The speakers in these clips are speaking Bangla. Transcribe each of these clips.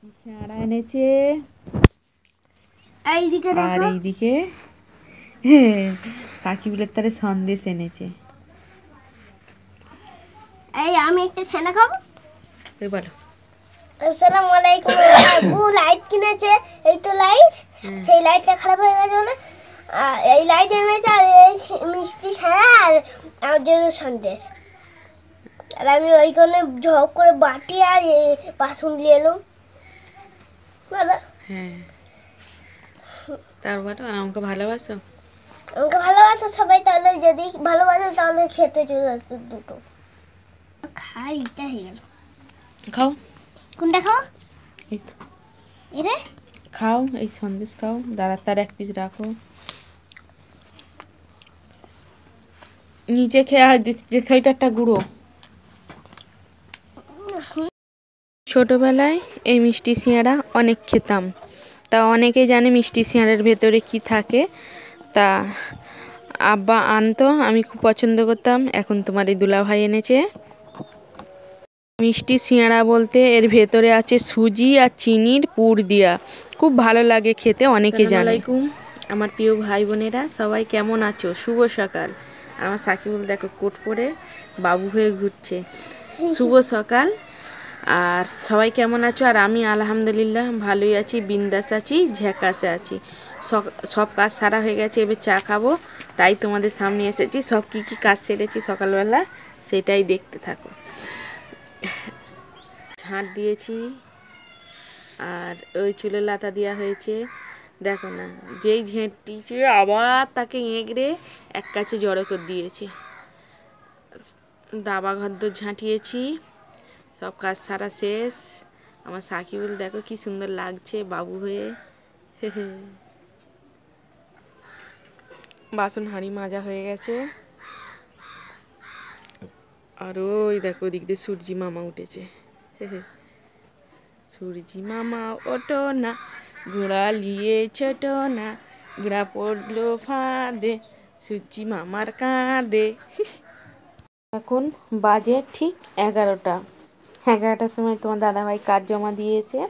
সিঙ্গাড়া এনেছে। এইদিকে আর দেখো, এইদিকে কাকিবুলের তারে সন্দেশ এনেছে। এই আমি একটা ছানা খাবো। ওই বলো। আসসালামু আলাইকুম। আব্বু লাইট কিনেছে, এই তো লাইট, সেই লাইটটা খারাপ হয়ে গেছে বলে এই লাইট এনেছে, আর এই মিষ্টি ছানা আর আমার জন্য সন্দেশ। আর আমি ওইখানে ঝপ করে বাটি আর বাসন নিয়ে এলাম। বলো। হ্যাঁ, তার বলো, আর আমাকে ভালোবাসো? আমাকে ভালোবাসো সবাই, তাহলে যদি ভালোবাসো তাহলে খেতে চলে আসবে দুটো। খাই এটা হয়ে গেল। খাও। কোনটা খাও? এই তো এটা খাও, এই সন্দেশ খাও। দাদার তার এক পিস রাখো। নিচে খেয়ে আর যে সোয়েটারটা গুঁড়ো। ছোটোবেলায় এই মিষ্টি সিঙ্গাড়া অনেক খেতাম। তা অনেকেই জানে মিষ্টি সিঙ্গাড়ার ভেতরে কি থাকে। তা আব্বা আনতো, আমি খুব পছন্দ করতাম। এখন তোমার এই দুলাভাই এনেছে। মিষ্টি সিঙ্গাড়া বলতে এর ভেতরে আছে সুজি আর চিনির পুর দিয়া, খুব ভালো লাগে খেতে, অনেকে জানে। আসসালামাইকুম আমার প্রিয় ভাই বোনেরা, সবাই কেমন আছো? শুভ সকাল। আর আমার সাকিবুল দেখো কোট পরে বাবু হয়ে ঘুরছে। শুভ সকাল। আর সবাই কেমন আছো? আর আমি আলহামদুলিল্লাহ ভালোই আছি, বিন্দাস আছি, ঝ্যাকাসে আছি। সব কাজ সারা হয়ে গেছে, এবার চা খাবো, তাই তোমাদের সামনে এসেছি। সব কি কি কাজ সেরেছি সকালবেলা সেটাই দেখতে থাকো। ঝাঁট দিয়েছি, আর ওই চুলে লাতা দেওয়া হয়েছে। দেখো না, যেই ঝেঁটিছে আবার তাকে এঁকড়ে এক কাছে জড়ো করে দিয়েছে। দাবা ঘর দর ঝাঁটিয়েছি, সব কাজ সারা শেষ। আমার সাকিবুল দেখো কি সুন্দর লাগছে বাবু হয়ে। বাসন হাঁড়ি মাজা হয়ে গেছে। আর ওই দেখো ওদিক দিয়ে সূর্যি মামা উঠেছে। সূর্যি মামা ওঠো না, ঘোড়া নিয়ে ছোট না, ঘোড়া পড়লো ফাঁদে, সূর্যি মামার কাঁদে। এখন বাজে ঠিক 11টা। 11টার সময় তোমার দাদাভাই কাজ জমা দিয়ে এসে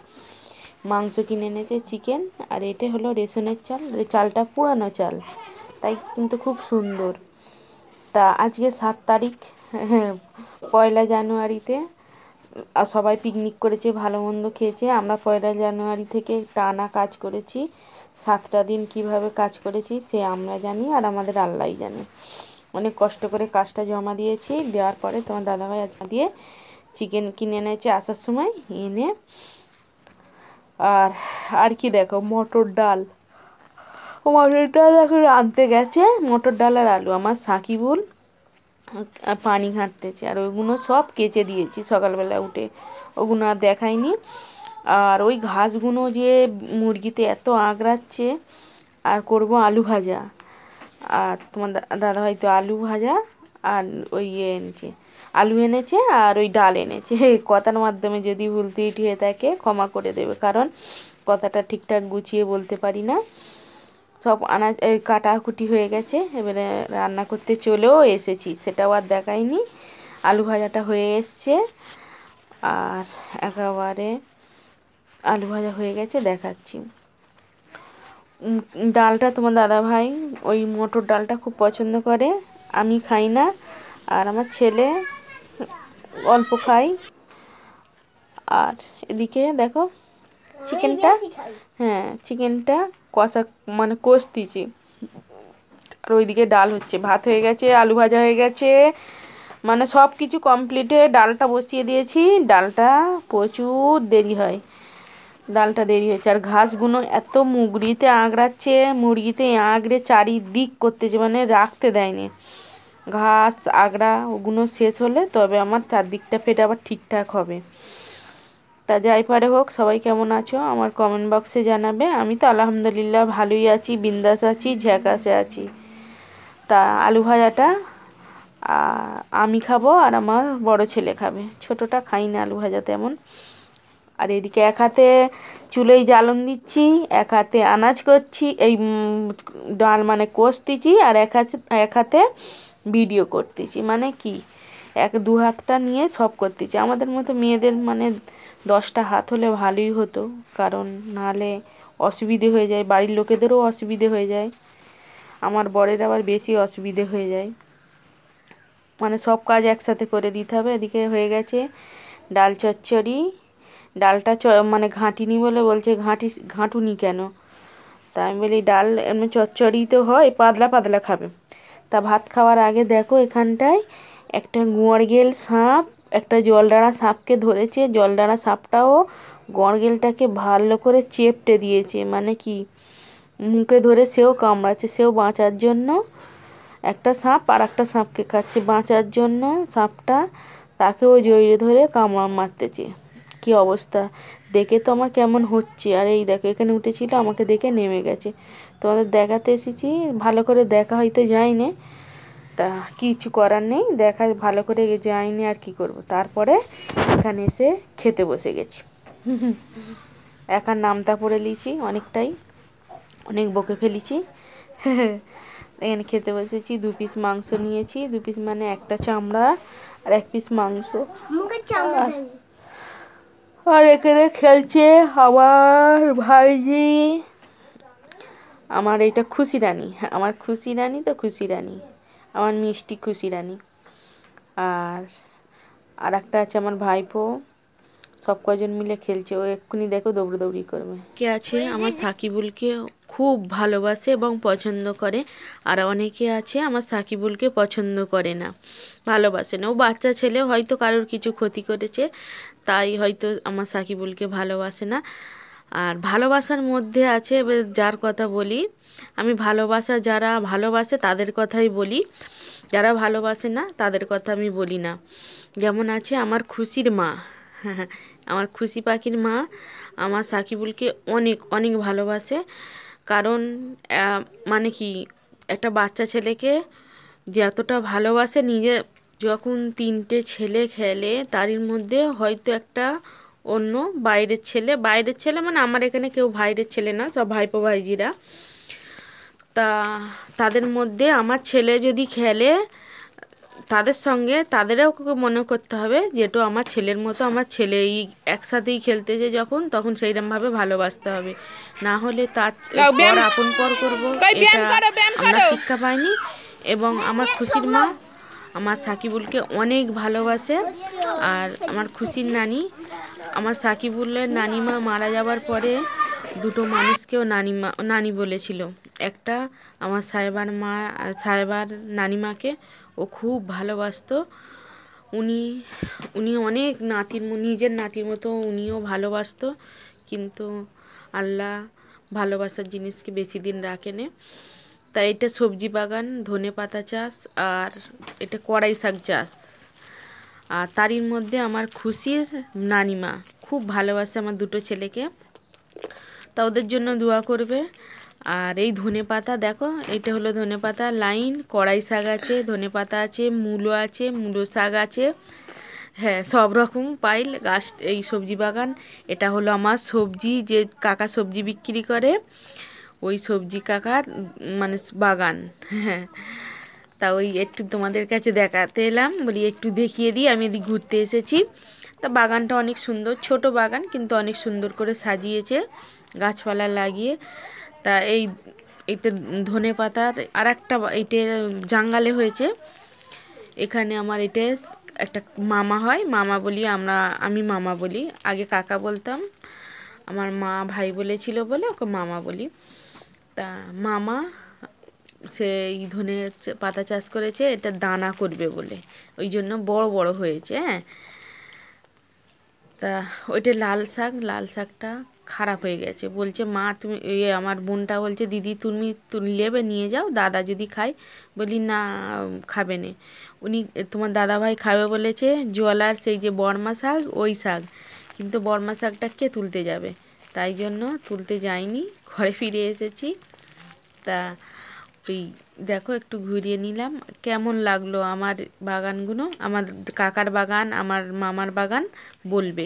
মাংস কিনে এনেছে, চিকেন। আর এটা হলো রেশনের চাল, চালটা পুরানো চাল, তাই কিন্তু খুব সুন্দর। তা আজকে 7 তারিখ, পয়লা জানুয়ারিতে সবাই পিকনিক করেছে, ভালো মন্দ খেয়েছে। আমরা 1 জানুয়ারি থেকে টানা কাজ করেছি। 7টা দিন কিভাবে কাজ করেছি সে আমরা জানি, আর আমাদের আল্লাহই জানে। অনেক কষ্ট করে কাজটা জমা দিয়েছি। দেওয়ার পরে তোমার দাদাভাই আজকে দিয়ে চিকেন কিনে এনেছে আসার সময় এনে। আর আর কি দেখো, মটর ডাল, মটর ডাল এখন আনতে গেছে। মটর ডাল আর আলু। আমার সাকিবুল পানি ঘাঁটতেছে, আর ওইগুলো সব কেচে দিয়েছি সকালবেলা উঠে, ওগুলো আর দেখাইনি। আর ওই ঘাসগুলো যে মুরগিতে এত আঁকড়াচ্ছে। আর করব আলু ভাজা। আর তোমার দাদাভাই তো আলু ভাজা আর ওই এনেছে, আলু এনেছে আর ওই ডাল এনেছে। কথার মাধ্যমে যদি ভুল ত্রুটি হয়ে থাকে ক্ষমা করে দেবে, কারণ কথাটা ঠিকঠাক গুছিয়ে বলতে পারি না। সব আনাজ কাটাকুটি হয়ে গেছে, এবারে রান্না করতে চলেও এসেছি, সেটাও আর দেখাইনি। আলু ভাজাটা হয়ে এসছে, আর একেবারে আলু ভাজা হয়ে গেছে, দেখাচ্ছি। ডালটা তোমার দাদাভাই ওই মটর ডালটা খুব পছন্দ করে, আমি খাই না, আর আমার ছেলে অল্প খাই। আর এদিকে দেখো চিকেনটা, হ্যাঁ চিকেনটা কষা মানে কষতেছি। আর ওইদিকে ডাল হচ্ছে, ভাত হয়ে গেছে, আলু ভাজা হয়ে গেছে, মানে সব কিছু কমপ্লিট হয়ে ডালটা বসিয়ে দিয়েছি। ডালটা প্রচুর দেরি হয়, ডালটা দেরি হয়েছে। আর ঘাসগুলো এত মুগরিতে আঁকড়াচ্ছে, মুরগিতে আঁকড়ে চারিদিক করতেছে, মানে রাখতে দেয়নি। ঘাস আগড়া ওগুলো শেষ হলে তবে আমার চারদিকটা ফেটে আবার ঠিকঠাক হবে। তা যাই পারে হোক, সবাই কেমন আছো আমার কমেন্ট বক্সে জানাবে। আমি তো আলহামদুলিল্লাহ ভালোই আছি, বিন্দাস আছি, ঝ্যাকাসে আছি। তা আলু ভাজাটা আমি খাবো, আর আমার বড় ছেলে খাবে, ছোটোটা খাই না আলু ভাজা তেমন। আর এদিকে এক হাতে চুলোয় জ্বালন দিচ্ছি, এক হাতে আনাজ করছি, এই ডাল মানে কষতেছি, আর এক হাতে ভিডিও করতেছি। মানে কি, দু হাতটা নিয়ে সব করতেছি। আমাদের মতো মেয়েদের মানে 10টা হাত হলে ভালোই হতো, কারণ নাহলে অসুবিধে হয়ে যায়, বাড়ির লোকেদেরও অসুবিধে হয়ে যায়, আমার বরের আবার বেশি অসুবিধে হয়ে যায়, মানে সব কাজ একসাথে করে দিতে হবে। এদিকে হয়ে গেছে ডাল চচ্চড়ি, ডালটা মানে ঘাঁটিনি বলে বলছে ঘাঁটুনি কেন, তা আমি বলি ডাল এমনি চচ্চড়ি তো হয়, পাতলা পাতলা খাবে। তা ভাত খাওয়ার আগে দেখো এখানটায় একটা গোঁড়গেল সাপ, একটা জলদাঁড়া সাপকে ধরেছে, জলদাঁড়া সাপটাও গোঁড়গেলটাকে ভালো করে চেপটে দিয়েছে, মানে কি মুখে ধরে সেও কামড়াচ্ছে, সেও বাঁচার জন্য একটা সাপ আর একটা সাপকে খাচ্ছে, বাঁচার জন্য সাপটা তাকেও জড়িয়ে ধরে কামড় মারতেছে। কি অবস্থা দেখে তো আমার কেমন হচ্ছে। আর এই দেখো এখানে উঠেছিল, আমাকে দেখে নেমে গেছে। তোমাদের দেখাতে এসেছি, ভালো করে দেখা হয়তো যায়নি, তা কিছু করার নেই, দেখা ভালো করে যায়নি আর কি করব। তারপরে এখানে এসে খেতে বসে গেছি। একার নামতা পড়ে নিয়েছি, অনেকটাই অনেক বকে ফেলেছি। এখানে খেতে বসেছি, 2 পিস মাংস নিয়েছি, 2 পিস মানে একটা চামড়া আর 1 পিস মাংস। আর এখানে খেলছে আমার ভাইজি, আমার এটা খুশি রানী, আমার খুশি রানী, তো খুশি রানী আমার মিষ্টি খুশি রানী। আর আর একটা আছে আমার ভাইপো, সব কজন মিলে খেলছে। ও এক্ষুনি দেখো দৌড়াদৌড়ি করবে। কে আছে আমার সাকিবুলকে খুব ভালোবাসে এবং পছন্দ করে, আর অনেকে আছে আমার সাকিবুলকে পছন্দ করে না, ভালোবাসে না। ও বাচ্চা ছেলে, হয়তো কারোর কিছু ক্ষতি করেছে, তাই হয়তো আমার সাকিবুলকে ভালোবাসে না। আর ভালোবাসার মধ্যে আছে, যার কথা বলি আমি, ভালোবাসা যারা ভালোবাসে তাদের কথাই বলি, যারা ভালোবাসে না তাদের কথা আমি বলি না। যেমন আছে আমার খুশির মা, হ্যাঁ, আমার খুশি পাখির মা আমার সাকিবুলকে অনেক অনেক ভালোবাসে। কারণ মানে কি, একটা বাচ্চা ছেলেকে যতটা ভালোবাসে, নিজে যখন 3টে ছেলে খেলে তারই মধ্যে হয়তো একটা অন্য বাইরের ছেলে মানে আমার এখানে কেউ বাইরের ছেলে না, সব ভাইপো ভাইজিরা, তা তাদের মধ্যে আমার ছেলে যদি খেলে তাদের সঙ্গে, তাদেরও মনে করতে হবে যেটা আমার ছেলের মতো, আমার ছেলেই একসাথেই খেলতেছে যখন, তখন সেইরকমভাবে ভালোবাসতে হবে, না হলে তার পর আপন পর করবো, এটা আমরা শিক্ষা পাইনি। এবং আমার খুশির মা আমার সাকিবুলকে অনেক ভালোবাসে। আর আমার খুশির নানি, আমার সাকিবুলের নানিমা মারা যাবার পরে 2টো মানুষকেও নানি বলেছিল। একটা আমার সাহেবার নানিমাকে ও খুব ভালোবাসতো, উনি অনেক নিজের নাতির মতো উনিও ভালোবাসতো, কিন্তু আল্লাহ ভালোবাসার জিনিসকে বেশি দিন রাখেনে। তাই এটা সবজি বাগান, ধনে পাতা চাষ, আর এটা কড়াই শাক চাষ। আর তারই মধ্যে আমার খুশির নানিমা খুব ভালোবাসে আমার 2টো ছেলেকে, তা ওদের জন্য দোয়া করবে। আর এই ধনে পাতা দেখো, এটা হলো ধনে পাতা লাইন, কড়াই শাক আছে, ধনে পাতা আছে, মূলো আছে, মূলো শাক আছে, হ্যাঁ সব রকম পাইল গাছ এই সবজি বাগান। এটা হলো আমার সবজি, যে কাকা সবজি বিক্রি করে, ওই সবজি কাকার মানে বাগান, হ্যাঁ। তা ওই একটু তোমাদের কাছে দেখাতে এলাম, বলি একটু দেখিয়ে দিই, আমি এদিকে ঘুরতে এসেছি। তা বাগানটা অনেক সুন্দর, ছোট বাগান কিন্তু অনেক সুন্দর করে সাজিয়েছে গাছপালা লাগিয়ে। তা এইটা ধনে পাতার আর একটা, এইটা জাঙ্গালে হয়েছে। এখানে আমার এটা একটা মামা হয়, মামা বলি আমি মামা বলি, আগে কাকা বলতাম, আমার মা ভাই বলেছিল বলে ওকে মামা বলি। তা মামা সেই ধনে পাতা চাষ করেছে, এটা দানা করবে বলে, ওই জন্য বড় বড় হয়েছে, হ্যাঁ। তা ওইটা লাল শাকটা খারাপ হয়ে গেছে, বলছে মা তুমি, আমার বোনটা বলছে দিদি তুমি নেবে নিয়ে যাও, দাদা যদি খায়। বলি না, খাবে না উনি, তোমার দাদা ভাই খাবে বলেছে জলার সেই যে বর্মা শাক, ওই শাক, কিন্তু বর্মা শাকটা কে তুলতে যাবে, তাই জন্য তুলতে যাইনি, ঘরে ফিরে এসেছি। তা ওই দেখো একটু ঘুরিয়ে নিলাম, কেমন লাগলো আমার বাগানগুলো, আমার কাকার বাগান, আমার মামার বাগান, বলবে।